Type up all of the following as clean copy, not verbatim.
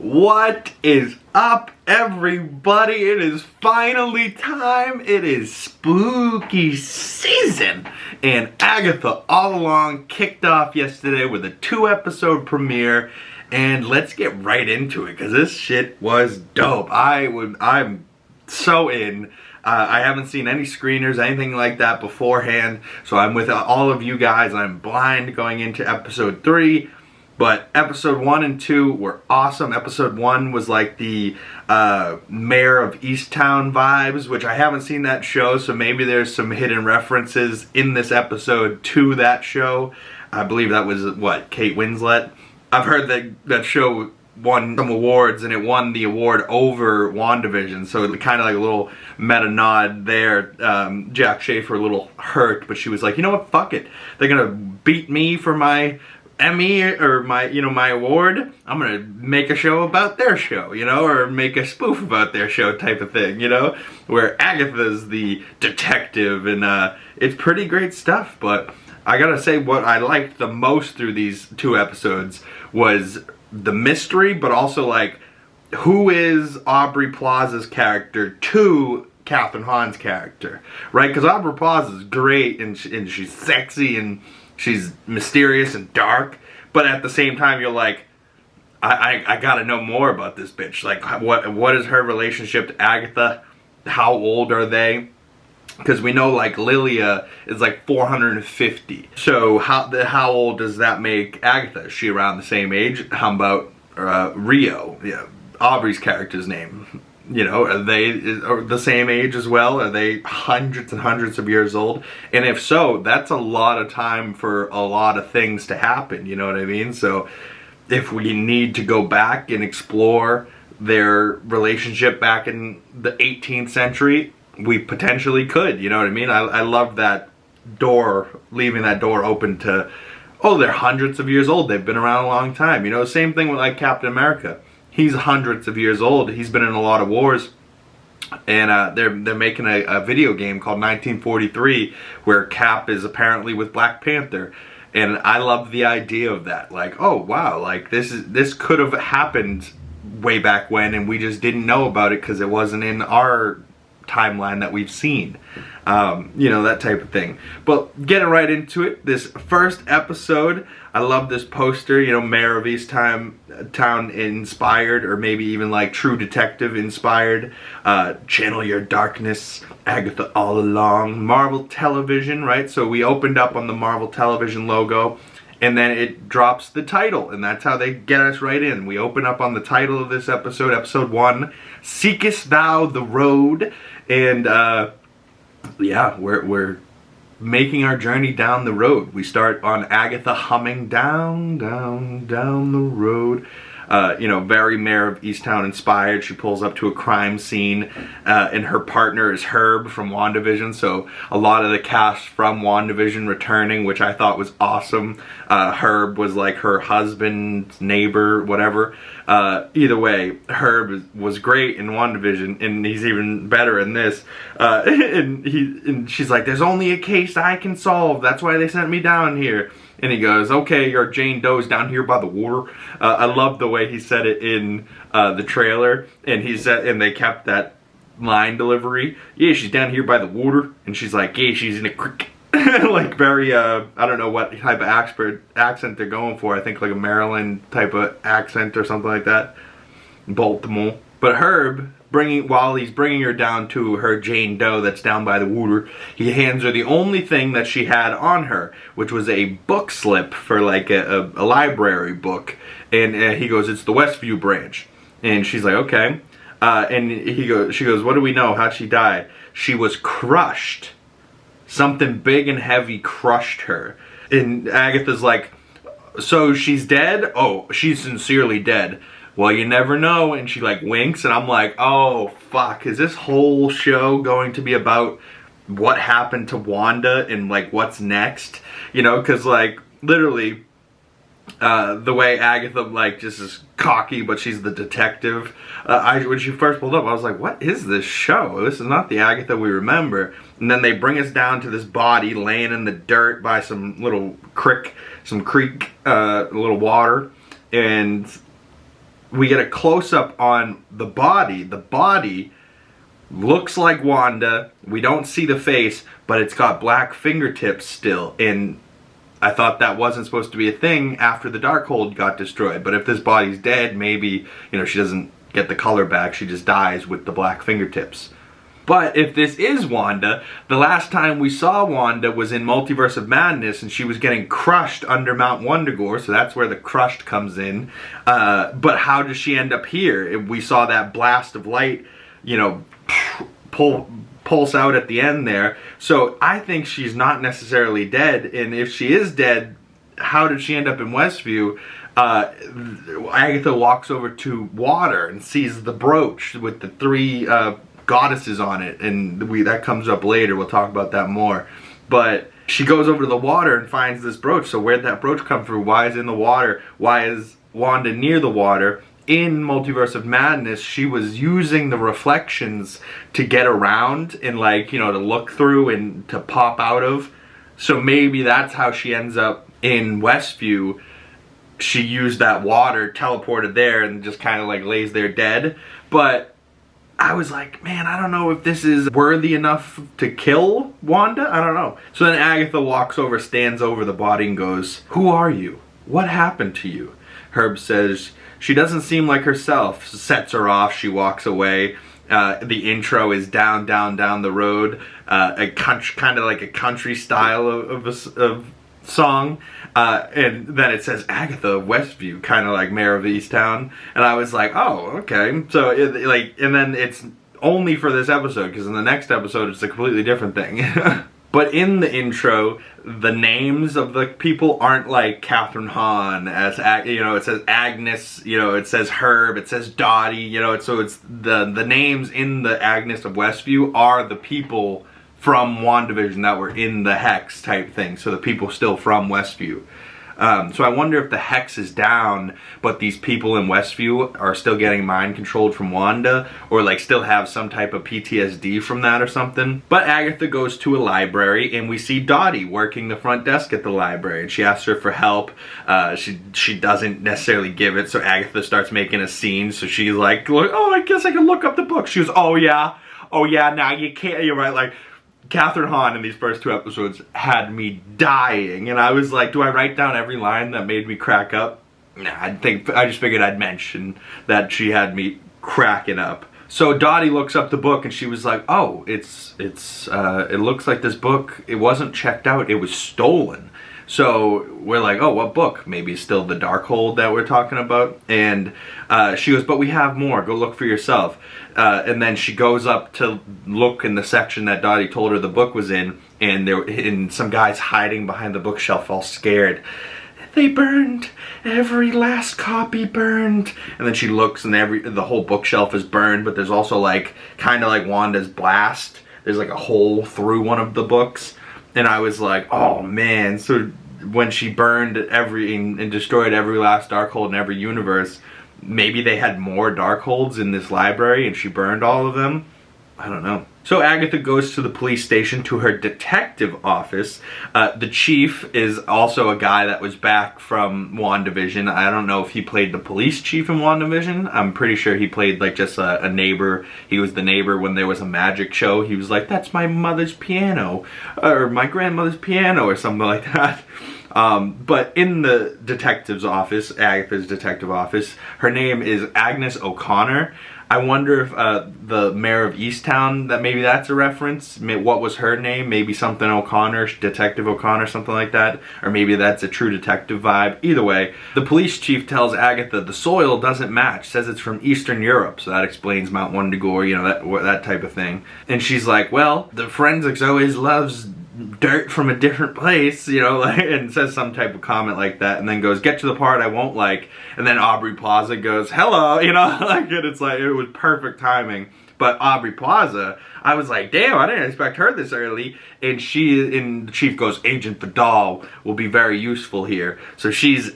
What is up, everybody? It is finally time. It is spooky season. And Agatha all along kicked off yesterday with a 2-episode premiere. And let's get right into it, because this shit was dope. I'm so in. I haven't seen any screeners, anything like that beforehand. So I'm with all of you guys. I'm blind going into episode 3. But episode 1 and 2 were awesome. Episode 1 was like the Mayor of Easttown vibes, which I haven't seen that show, so maybe there's some hidden references in this episode to that show. I believe that was, what, Kate Winslet? I've heard that that show won some awards, and it won the award over WandaVision, so it kind of like a little meta nod there. Jack Schaefer a little hurt, but she was like, you know what, fuck it. They're gonna beat me for my Emmy or my award. I'm gonna make a show about their show, or make a spoof about their show type of thing, where Agatha's the detective, and it's pretty great stuff. But I gotta say, what I liked the most through these 2 episodes was the mystery, but also like, who is Aubrey Plaza's character to Kathryn Hahn's character, right? Because Aubrey Plaza is great, and she's sexy, and she's mysterious and dark, but at the same time, you're like, I gotta know more about this bitch. Like, what is her relationship to Agatha? How old are they? Because we know, like, Lilia is like 450. So how old does that make Agatha? Is she around the same age? How about Rio? Yeah, Aubrey's character's name. Are they the same age as well? Are they hundreds and hundreds of years old? And if so, that's a lot of time for a lot of things to happen, you know what I mean? So if we need to go back and explore their relationship back in the 18th century, we potentially could, you know what I mean? I love that door, leaving that door open to, oh, they're hundreds of years old. They've been around a long time. Same thing with like Captain America. He's hundreds of years old. He's been in a lot of wars, and they're making a video game called 1943, where Cap is apparently with Black Panther, and I love the idea of that. Like, oh wow, like this could have happened way back when, and we just didn't know about it because it wasn't in our timeline that we've seen. That type of thing. But getting right into it, this first episode, I love this poster, Mayor of Easttown inspired, or maybe even like True Detective inspired. Channel your darkness, Agatha all along. Marvel Television, right? So we opened up on the Marvel Television logo, and then it drops the title, and that's how they get us right in. We open up on the title of this episode, episode 1, Seekest Thou the Road, and yeah, we're making our journey down the road. We start on Agatha humming down the road. Very Mayor of Easttown inspired. She pulls up to a crime scene, and her partner is Herb from WandaVision, so a lot of the cast from WandaVision returning, which I thought was awesome. Herb was like her husband's neighbor, whatever. Either way, Herb was great in WandaVision, and he's even better in this. And she's like, there's only a case I can solve. That's why they sent me down here. And he goes, okay, your Jane Doe's down here by the water. I love the way he said it in the trailer. And and they kept that line delivery. Yeah, she's down here by the water. And she's like, yeah, she's in a creek. Like very, I don't know what type of accent they're going for. I think like a Maryland type of accent or something like that. Baltimore. But Herb, while he's bringing her down to her Jane Doe that's down by the water, he hands her the only thing that she had on her, which was a book slip for like a library book. And he goes, it's the Westview branch. And she's like, okay. And she goes, what do we know? How'd she die? She was crushed. Something big and heavy crushed her. And Agatha's like, so she's dead? Oh, she's sincerely dead. Well, you never know. And she like winks, and I'm like, oh fuck, is this whole show going to be about what happened to Wanda and like what's next? Because like literally the way Agatha like just is cocky, but she's the detective. When she first pulled up, I was like, what is this show? This is not the Agatha we remember. And then they bring us down to this body laying in the dirt by some little creek, a little water, and we get a close-up on the body. The body looks like Wanda. We don't see the face, but it's got black fingertips still. And I thought that wasn't supposed to be a thing after the Darkhold got destroyed. But if this body's dead, maybe, you know, she doesn't get the color back. She just dies with the black fingertips. But if this is Wanda, the last time we saw Wanda was in Multiverse of Madness, and she was getting crushed under Mount Wundagore, so that's where the crushed comes in. But how does she end up here? We saw that blast of light, you know, pulse out at the end there. So I think she's not necessarily dead, and if she is dead, how did she end up in Westview? Agatha walks over to water and sees the brooch with the 3 goddesses on it, and that comes up later. We'll talk about that more. But she goes over to the water and finds this brooch. So where'd that brooch come from? Why is it in the water? Why is Wanda near the water? In Multiverse of Madness, she was using the reflections to get around and, like, you know, to look through and to pop out of. So maybe that's how she ends up in Westview. She used that water, teleported there, and just kind of like lays there dead. But I was like, man, I don't know if this is worthy enough to kill Wanda. I don't know. So then Agatha walks over, stands over the body and goes, "Who are you? What happened to you?" Herb says, "She doesn't seem like herself." Sets her off. She walks away. The intro is down the road. Kind of like a country style of song. And then it says Agatha of Westview, kind of like Mayor of Easttown. And I was like, oh, okay. So, and then it's only for this episode, because in the next episode it's a completely different thing. But in the intro, the names of the people aren't like Kathryn Hahn, as, you know, it says Agnes, you know, it says Herb, it says Dottie, you know, so it's the names in the Agnes of Westview are the people from WandaVision that were in the Hex type thing, so the people still from Westview. So I wonder if the Hex is down, but these people in Westview are still getting mind controlled from Wanda, or like still have some type of PTSD from that or something. But Agatha goes to a library, and we see Dottie working the front desk at the library, and she asks her for help. She doesn't necessarily give it, so Agatha starts making a scene. So she's like, "Oh, I guess I can look up the book." She goes, "Oh yeah, now you can't." You're right, like, Kathryn Hahn in these first 2 episodes had me dying, and I was like, do I write down every line that made me crack up? Nah, I just figured I'd mention that she had me cracking up. So Dottie looks up the book, and she was like, oh, it looks like this book, it wasn't checked out, it was stolen. So we're like, oh, what book? Maybe it's still the Darkhold that we're talking about. And she goes, but we have more. Go look for yourself. And then she goes up to look in the section that Dottie told her the book was in, and some guys hiding behind the bookshelf, all scared. They burned. Every last copy burned. And then she looks, and the whole bookshelf is burned, but there's also like, kind of like Wanda's blast. There's like a hole through one of the books. And I was like, oh man. So when she burned and destroyed every last Darkhold in every universe, maybe they had more Darkholds in this library and she burned all of them? I don't know. So Agatha goes to the police station, to her detective office. The chief is also a guy that was back from WandaVision. I don't know if he played the police chief in WandaVision. I'm pretty sure he played like just a neighbor. He was the neighbor when there was a magic show. He was like, that's my mother's piano, or my grandmother's piano, or something like that. But in the detective's office, Agatha's detective office, her name is Agnes O'Connor. I wonder if the mayor of Easttown, that maybe that's a reference. What was her name? Maybe something O'Connor, Detective O'Connor, something like that. Or maybe that's a True Detective vibe. Either way, the police chief tells Agatha the soil doesn't match. Says it's from Eastern Europe, so that explains Mount Wundagore, you know, that type of thing. And she's like, well, the forensics always loves dirt from a different place, you know, like, and says some type of comment like that, and then goes, get to the part I won't like, and then Aubrey Plaza goes, hello, you know, like, and it's like, it was perfect timing. But Aubrey Plaza, I was like, damn, I didn't expect her this early, and the chief goes, Agent Vadal will be very useful here. So she's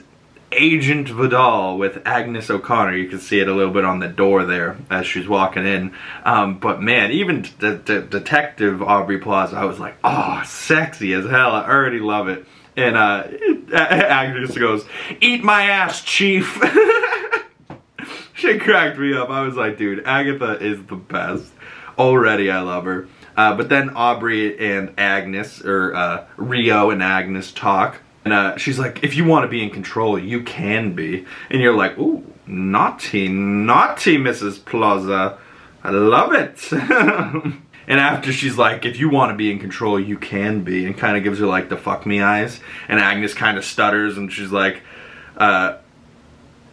Agent Vadal with Agnes O'Connor. You can see it a little bit on the door there as she's walking in. But man, even Detective Aubrey Plaza, I was like, oh, sexy as hell. I already love it. And Agnes goes, eat my ass, chief. She cracked me up. I was like, dude, Agatha is the best. Already I love her. But then Aubrey and Agnes, or Rio and Agnes talk. And she's like, if you want to be in control, you can be. And you're like, ooh, naughty, naughty Mrs. Plaza. I love it. And after she's like, if you want to be in control, you can be. And kind of gives her like the fuck me eyes. And Agnes kind of stutters and she's like,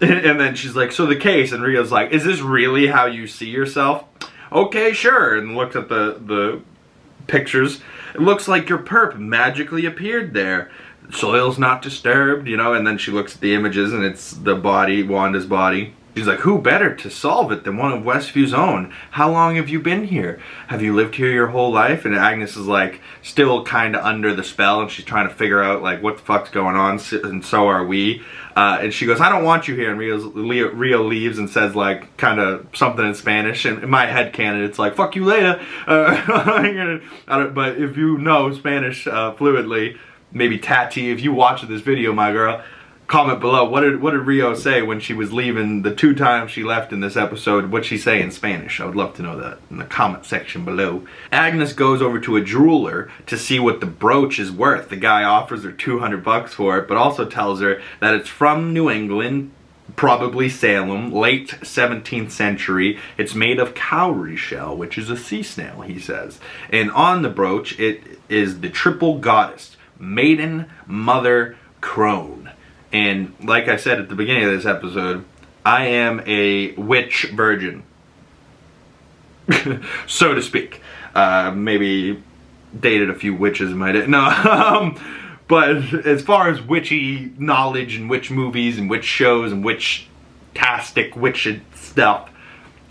and then she's like, so the case. And Rio's like, is this really how you see yourself? Okay, sure. And looks at the pictures. It looks like your perp magically appeared there. Soil's not disturbed, you know. And then she looks at the images and it's the body, Wanda's body. She's like, who better to solve it than one of Westview's own? How long have you been here? Have you lived here your whole life? And Agnes is like, still kind of under the spell, and she's trying to figure out like what the fuck's going on, and so are we. And she goes, I don't want you here. And Rio leaves and says like kind of something in Spanish. And in my headcanon, it's like, fuck you later. But if you know Spanish fluently, maybe Tati, if you watch this video, my girl, comment below. What did Rio say when she was leaving the 2 times she left in this episode? What'd she say in Spanish? I would love to know that in the comment section below. Agnes goes over to a jeweler to see what the brooch is worth. The guy offers her 200 bucks for it, but also tells her that it's from New England, probably Salem, late 17th century. It's made of cowrie shell, which is a sea snail, he says. And on the brooch, it is the triple goddess, maiden, mother, crone. And like I said at the beginning of this episode, I am a witch virgin, so to speak. Maybe dated a few witches in my day. No, but as far as witchy knowledge and witch movies and witch shows and witch-tastic witch stuff,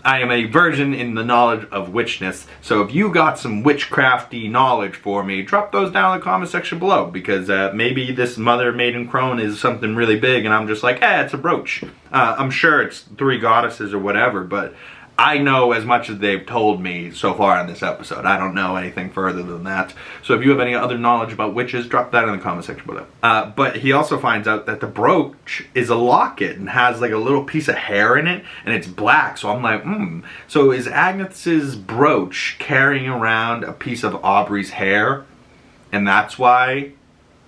I am a virgin in the knowledge of witchness. So if you got some witchcrafty knowledge for me, drop those down in the comment section below. Because maybe this mother maiden crone is something really big and I'm just like, it's a brooch. I'm sure it's 3 goddesses or whatever, but I know as much as they've told me so far in this episode. I don't know anything further than that. So if you have any other knowledge about witches, drop that in the comment section below. But he also finds out that the brooch is a locket and has like a little piece of hair in it, and it's black. So I'm like, So is Agnes's brooch carrying around a piece of Aubrey's hair? And that's why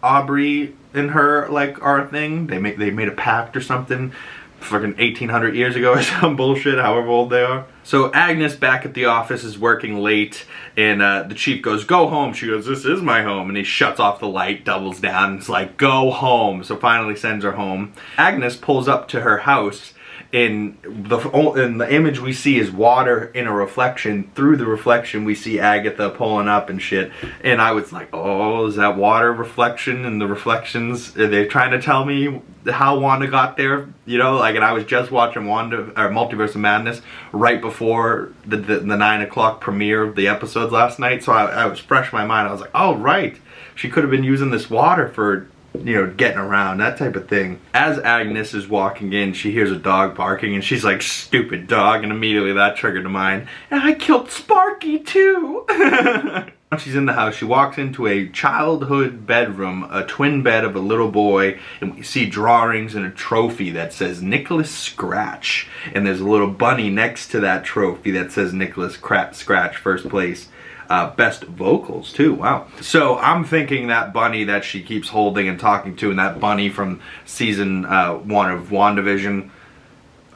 Aubrey and her like are a thing? They made a pact or something? Fucking 1800 years ago or some bullshit, however old they are. So Agnes back at the office is working late, and the chief goes, go home. She goes, this is my home. And he shuts off the light, doubles down, and is like, go home. So finally sends her home. Agnes pulls up to her house, and the image we see is water in a reflection. Through the reflection we see Agatha pulling up and shit. And I was like, oh, is that water reflection? And the reflections, are they trying to tell me how Wanda got there? You know, like, and I was just watching Multiverse of Madness right before the 9 o'clock premiere of the episodes last night. So I was fresh in my mind. I was like, oh right, she could have been using this water for, you know, getting around, that type of thing. As Agnes is walking in, she hears a dog barking, and she's like, stupid dog, and immediately that triggered a mind. And I killed Sparky too! Once she's in the house, she walks into a childhood bedroom, a twin bed of a little boy, and we see drawings and a trophy that says Nicholas Scratch. And there's a little bunny next to that trophy that says Nicholas Scratch, first place. Best vocals too, wow. So I'm thinking that bunny that she keeps holding and talking to, and that bunny from season 1 of WandaVision,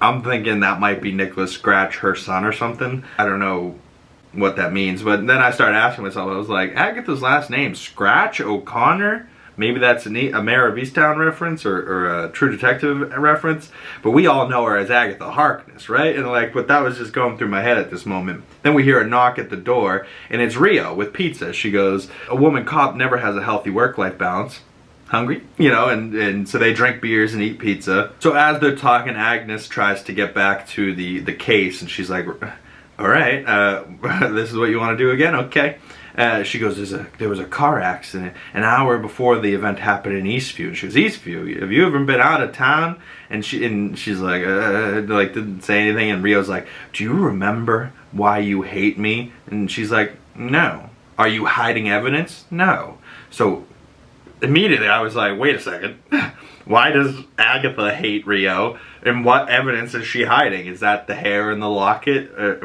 I'm thinking that might be Nicholas Scratch, her son or something. I don't know what that means, but then I started asking myself, I was like, Agatha's last name, Scratch O'Connor? Maybe that's a Mayor of Easttown reference or a True Detective reference, but we all know her as Agatha Harkness, right? And like, but that was just going through my head at this moment. Then we hear a knock at the door, and it's Rio with pizza. She goes, a woman cop never has a healthy work-life balance. Hungry? You know, and so they drink beers and eat pizza. So as they're talking, Agnes tries to get back to the case, and she's like, all right, this is what you want to do again? Okay. She goes, there was a car accident an hour before the event happened in Eastview. She goes, Eastview? Have you ever been out of town? And she's like didn't say anything. And Rio's like, do you remember why you hate me? And she's like, no. Are you hiding evidence? No. So immediately I was like, wait a second. Why does Agatha hate Rio? And what evidence is she hiding? Is that the hair in the locket?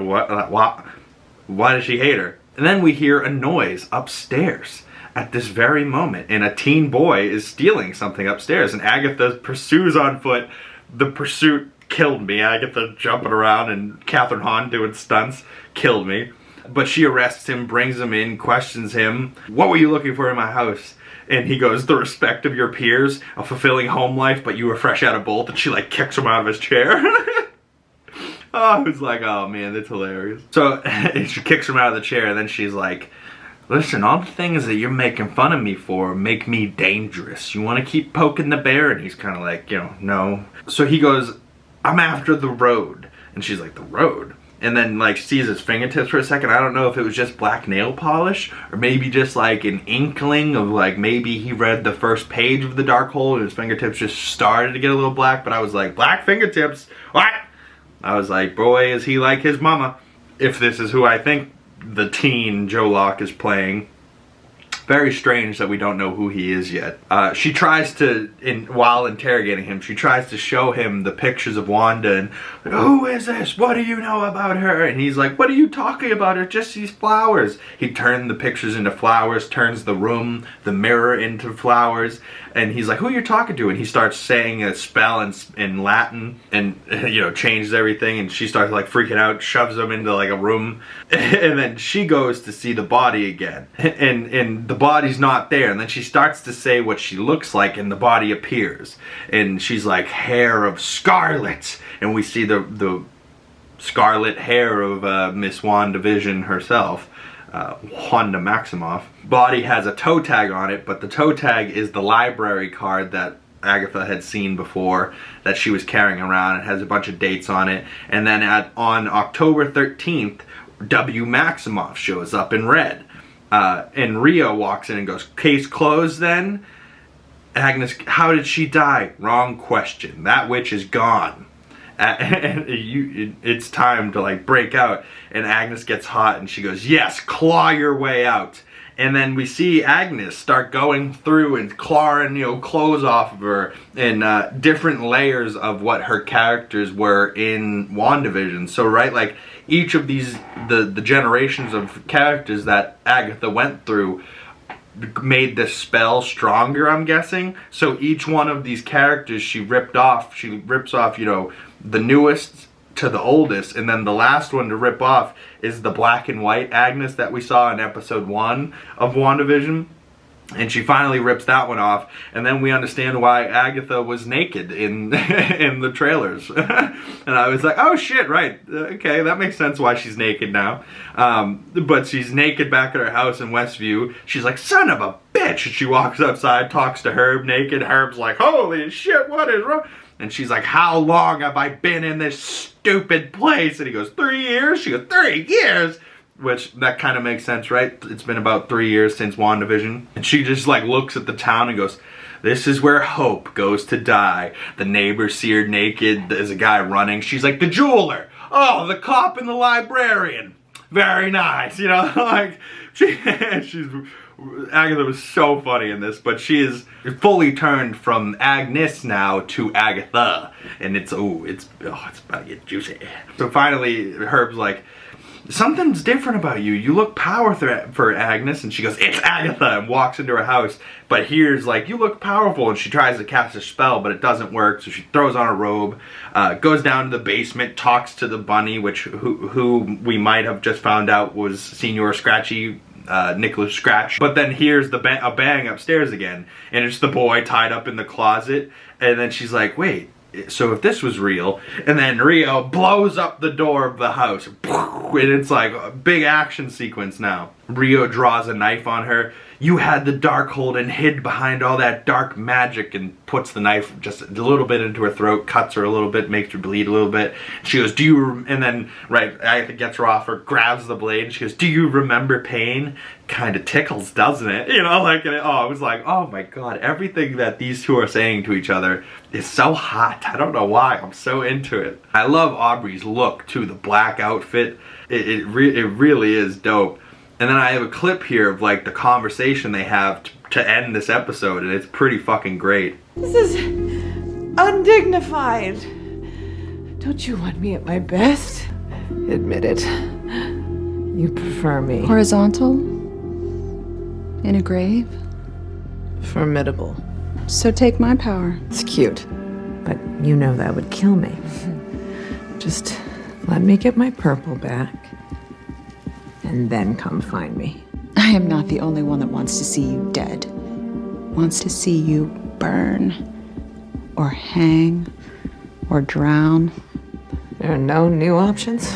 Why does she hate her? And then we hear a noise upstairs at this very moment. And a teen boy is stealing something upstairs. And Agatha pursues on foot. The pursuit killed me. Agatha jumping around and Hahn doing stunts killed me. But she arrests him, brings him in, questions him. What were you looking for in my house? And he goes, the respect of your peers, a fulfilling home life, but you were fresh out of bolt. And she like kicks him out of his chair. I was like, oh man, that's hilarious. So she kicks him out of the chair and then she's like, listen, all the things that you're making fun of me for make me dangerous. You want to keep poking the bear? And he's kind of like, you know, no. So he goes, I'm after the road. And she's like, the road? And then like sees his fingertips for a second. I don't know if it was just black nail polish or maybe just like an inkling of like maybe he read the first page of the dark hole and his fingertips just started to get a little black. But I was like, black fingertips? What? I was like, boy, is he like his mama. If this is who I think the teen Joe Locke is playing. Very strange that we don't know who he is yet. She tries to, while interrogating him, she tries to show him the pictures of Wanda and, who is this? What do you know about her? And he's like, what are you talking about? It's just these flowers. He turned the pictures into flowers, turns the room, the mirror into flowers. And he's like, who are you talking to? And he starts saying a spell in Latin and, you know, changes everything. And she starts like freaking out, shoves him into like a room. And then she goes to see the body again. And the body's not there. And then she starts to say what she looks like and the body appears. And she's like, hair of scarlet. And we see the scarlet hair of Miss WandaVision herself. Wanda Maximoff. Body has a toe tag on it, but the toe tag is the library card that Agatha had seen before that she was carrying around. It has a bunch of dates on it. And then on October 13th, W. Maximoff shows up in red. And Rio walks in and goes, case closed then? Agnes, how did she die? Wrong question. That witch is gone. It's time to like break out. And Agnes gets hot and she goes, yes, claw your way out. And then we see Agnes start going through and clawing, you know, clothes off of her and different layers of what her characters were in WandaVision. So right, like each of these, the generations of characters that Agatha went through made this spell stronger, I'm guessing. So each one of these characters she rips off, you know, the newest to the oldest, and then the last one to rip off is the black and white Agnes that we saw in episode 1 of WandaVision. And she finally rips that one off, and then we understand why Agatha was naked in in the trailers. And I was like, oh shit, right, okay, that makes sense why she's naked now. But she's naked back at her house in Westview. She's like, son of a bitch! And she walks outside, talks to Herb naked. Herb's like, holy shit, what is wrong? And she's like, how long have I been in this stupid place? And he goes, 3 years? She goes, 3 years? Which, that kind of makes sense, right? It's been about 3 years since WandaVision. And she just like looks at the town and goes, this is where hope goes to die. The neighbors see her naked. There's a guy running. She's like, the jeweler. Oh, the cop and the librarian. Very nice. You know, like, Agatha was so funny in this, but she is fully turned from Agnes now to Agatha. And it's about to get juicy. So finally, Herb's like, something's different about you. You look powerful for Agnes. And she goes, it's Agatha, and walks into her house. But here's like, you look powerful. And she tries to cast a spell, but it doesn't work. So she throws on a robe, goes down to the basement, talks to the bunny, who we might have just found out was Senior Scratchy, Nicholas Scratch. But then here's a bang upstairs again. And it's the boy tied up in the closet. And then she's like, wait. So if this was real, and then Rio blows up the door of the house, and it's like a big action sequence now. Rio draws a knife on her. You had the Darkhold and hid behind all that dark magic, and puts the knife just a little bit into her throat, cuts her a little bit, makes her bleed a little bit. She goes, do you, and then, right, Agatha gets her off her, grabs the blade, and she goes, do you remember pain? Kind of tickles, doesn't it? You know, like, I was like, oh my god, everything that these two are saying to each other is so hot. I don't know why, I'm so into it. I love Aubrey's look, too, the black outfit. It really is dope. And then I have a clip here of like the conversation they have to end this episode, and it's pretty fucking great. This is undignified. Don't you want me at my best? Admit it. You prefer me. Horizontal? In a grave? Formidable. So take my power. It's cute, but you know that would kill me. Just let me get my purple back, and then come find me. I am not the only one that wants to see you dead. Wants to see you burn, or hang, or drown. There are no new options?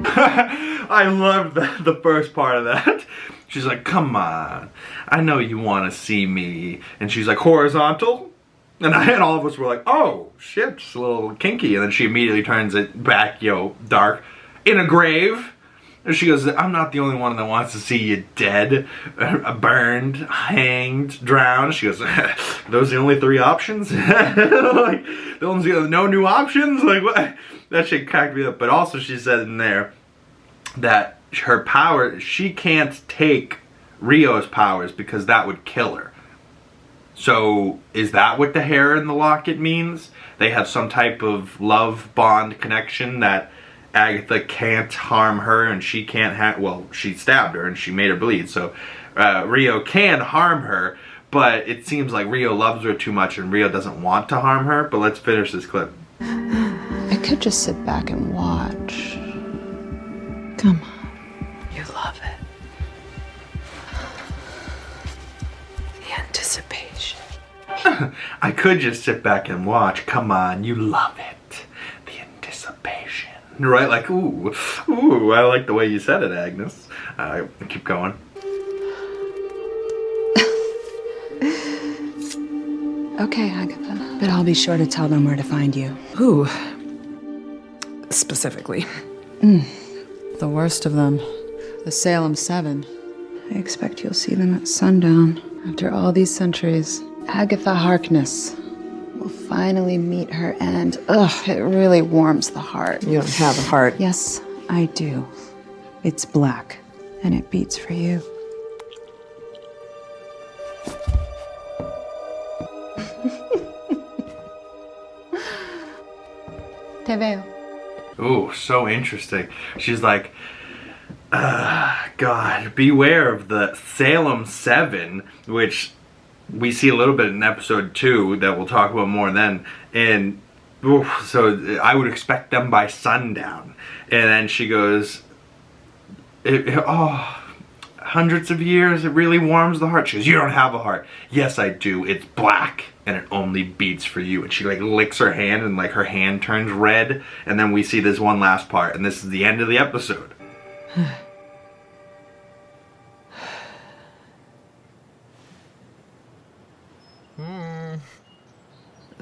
I love the first part of that. She's like, come on, I know you want to see me. And she's like, horizontal? And all of us were like, oh, shit, it's a little kinky. And then she immediately turns it back, dark. In a grave? And she goes, I'm not the only one that wants to see you dead, burned, hanged, drowned. She goes, those are the only 3 options? Like, those are no new options? Like, what? That shit cracked me up. But also she said in there that her power, she can't take Rio's powers because that would kill her. So, is that what the hair in the locket means? They have some type of love bond connection that Agatha can't harm her and she can't well, she stabbed her and she made her bleed, so Rio can harm her, but it seems like Rio loves her too much and Rio doesn't want to harm her. But let's finish this clip. I could just sit back and watch. Come on. You love it. The anticipation. I could just sit back and watch. Come on, you love it. The anticipation. Right? Like, ooh, I like the way you said it, Agnes. Keep going. Okay, Agatha. But I'll be sure to tell them where to find you. Who? Specifically. The worst of them. The Salem 7. I expect you'll see them at sundown. After all these centuries, Agatha Harkness will finally meet her end. Ugh, it really warms the heart. You don't have a heart. Yes, I do. It's black, and it beats for you. Te veo. Ooh, so interesting. She's like, God, beware of the Salem 7, which we see a little bit in episode 2 that we'll talk about more then. And so I would expect them by sundown. And then she goes, hundreds of years, it really warms the heart. She goes, you don't have a heart. Yes, I do. It's black and it only beats for you. And she like licks her hand and like her hand turns red. And then we see this one last part, and this is the end of the episode.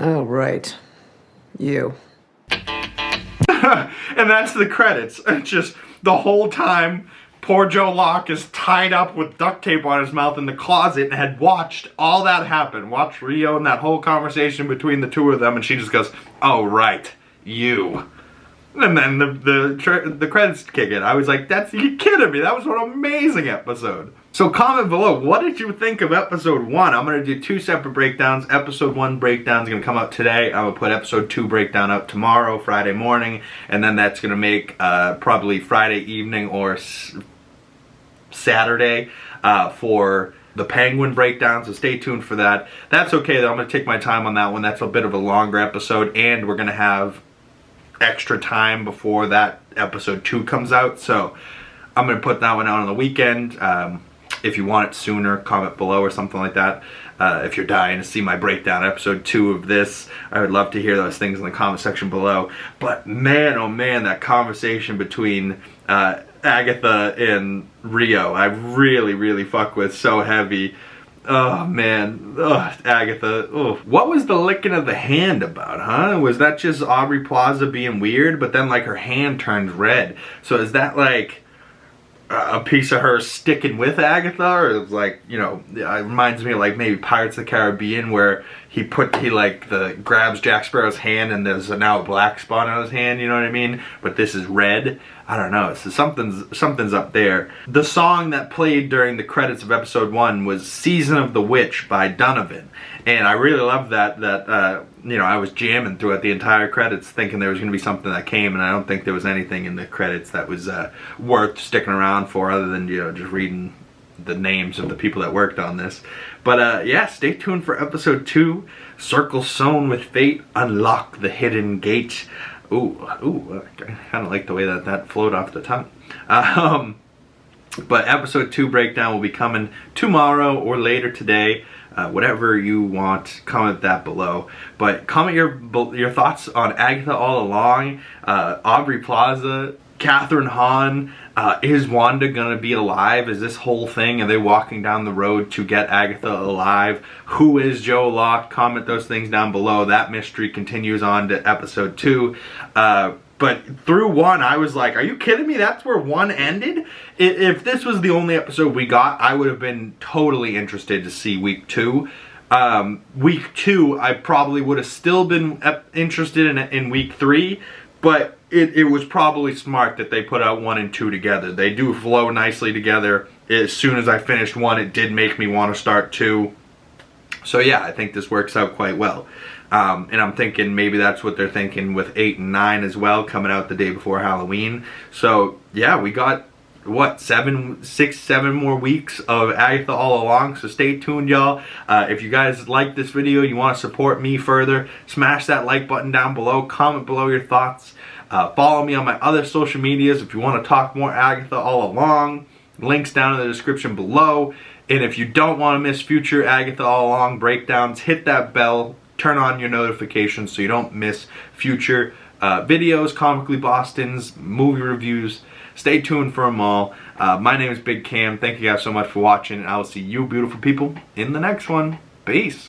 Oh, right. You. And that's the credits. It's just the whole time poor Joe Locke is tied up with duct tape on his mouth in the closet and had watched all that happen. Watched Rio and that whole conversation between the two of them, and she just goes, oh, right, you. And then the credits kick in. I was like, you kidding me? That was an amazing episode. So comment below, what did you think of episode 1? I'm going to do 2 separate breakdowns. Episode 1 breakdown is going to come out today. I'm going to put episode 2 breakdown out tomorrow, Friday morning. And then that's going to make probably Friday evening or Saturday for the Penguin breakdown. So stay tuned for that. That's okay though. I'm going to take my time on that one. That's a bit of a longer episode. And we're going to have extra time before that episode 2 comes out. So I'm going to put that one out on the weekend. If you want it sooner, comment below or something like that. If you're dying to see my breakdown episode 2 of this, I would love to hear those things in the comment section below. But man, oh man, that conversation between Agatha and Rio, I really, really fuck with. So heavy. Oh man, Agatha. Oh. What was the licking of the hand about, huh? Was that just Aubrey Plaza being weird? But then like her hand turned red. So is that like a piece of her sticking with Agatha, or it's like, you know, it reminds me of like maybe Pirates of the Caribbean where he like grabs Jack Sparrow's hand and there's now a black spot on his hand, you know what I mean? But this is red. I don't know, so something's up there. The song that played during the credits of episode 1 was Season of the Witch by Donovan. And I really loved that, you know, I was jamming throughout the entire credits thinking there was going to be something that came, and I don't think there was anything in the credits that was worth sticking around for other than, you know, just reading the names of the people that worked on this. But yeah, stay tuned for episode 2, Circle Sewn with Fate, Unlock the Hidden Gate. Ooh, I kind of like the way that flowed off the tongue. But episode 2 breakdown will be coming tomorrow or later today. Whatever you want, comment that below. But comment your thoughts on Agatha all along, Aubrey Plaza, Kathryn Hahn. Is Wanda gonna be alive? Is this whole thing? Are they walking down the road to get Agatha alive? Who is Joe Locke? Comment those things down below. That mystery continues on to episode 2. But through 1, I was like, are you kidding me? That's where 1 ended? If this was the only episode we got, I would have been totally interested to see week 2. Week 2, I probably would have still been interested in week 3, but it was probably smart that they put out 1 and 2 together. They do flow nicely together. As soon as I finished 1, it did make me want to start 2. So yeah, I think this works out quite well. And I'm thinking maybe that's what they're thinking with 8 and 9 as well, coming out the day before Halloween. So yeah, we got, what, 6, 7 more weeks of Agatha all along, so stay tuned, y'all. If you guys like this video, you want to support me further, smash that like button down below, comment below your thoughts, follow me on my other social medias if you want to talk more Agatha all along, links down in the description below. And if you don't want to miss future Agatha all along breakdowns, hit that bell, turn on your notifications so you don't miss future videos, Comically Boston's, movie reviews. Stay tuned for them all. My name is Big Cam. Thank you guys so much for watching, and I will see you beautiful people in the next one. Peace.